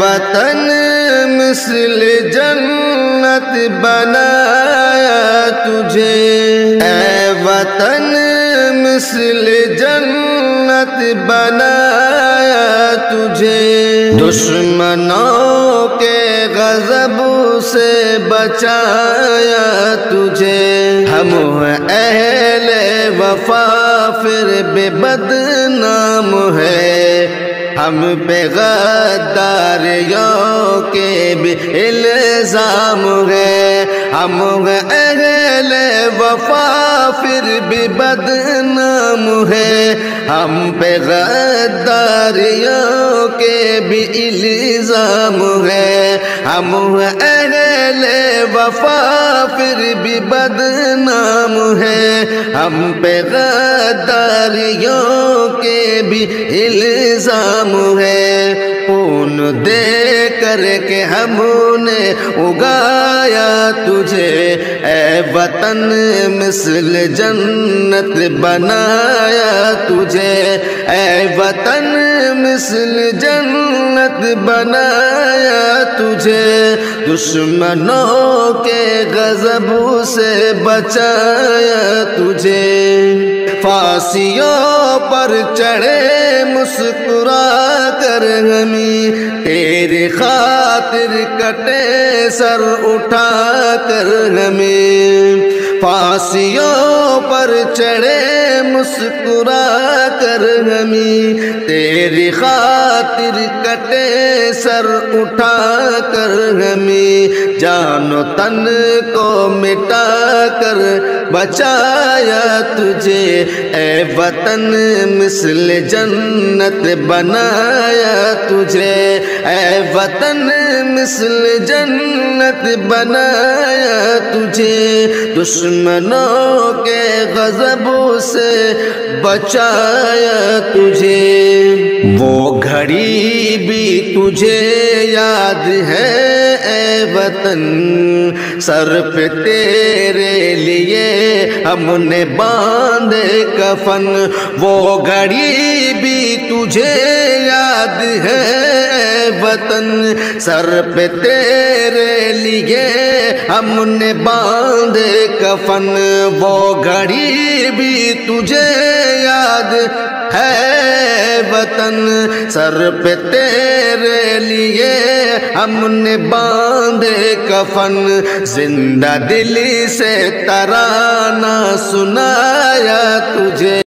وطن مثل جنت بنایا تجھے، اے وطن مثل جنت بنایا تجھے، دشمنوں کے غضب سے بچایا تجھے، ہم اہل وفا پھر بھی بدنام ہے، ہم پہ غداریوں کے بھی الزام ہے، ہم اہل وفا پھر بھی بدنام ہے، ہم پہ غداریوں کے بھی الزام ہے، ہم اہل وفا پھر بھی بدنام ہے، ہم پہ غداریوں کے بھی الزام ہے، خون دے کر کے ہم نے اگایا تجھے، اے وطن مثل جنت بنایا تجھے، اے وطن مثل جنت بنایا تجھے، دشمنوں کے غضب سے بچایا تجھے، پھانسیوں پر چڑھے مسکرا کر ہمیں، تیری خاطر کٹے سر اٹھا کر ہمیں، پھانسیوں پر چڑھے مسکرا کر ہمیں، تیری خاطر کٹے سر اٹھا کر ہمیں، جان و تن کو مٹا کر بچایا تجھے، اے وطن مثل جنت بنایا تجھے، اے وطن مثل جنت بنایا تجھے، دشمنوں کے غضب سے بچایا تجھے، وہ گھڑی بھی تجھے یاد ہے اے وطن، سر پہ تیرے لیے ہم نے باندھے کفن، وہ گھڑی بھی تجھے یاد ہے اے وطن، سر پہ تیرے لیے ہم نے باندھے کفن، وہ گھڑی بھی تجھے یاد ہے وطن، سر پہ تیرے لیے ہم نے باندھے کفن، زندہ دلی سے ترانہ سنایا تجھے۔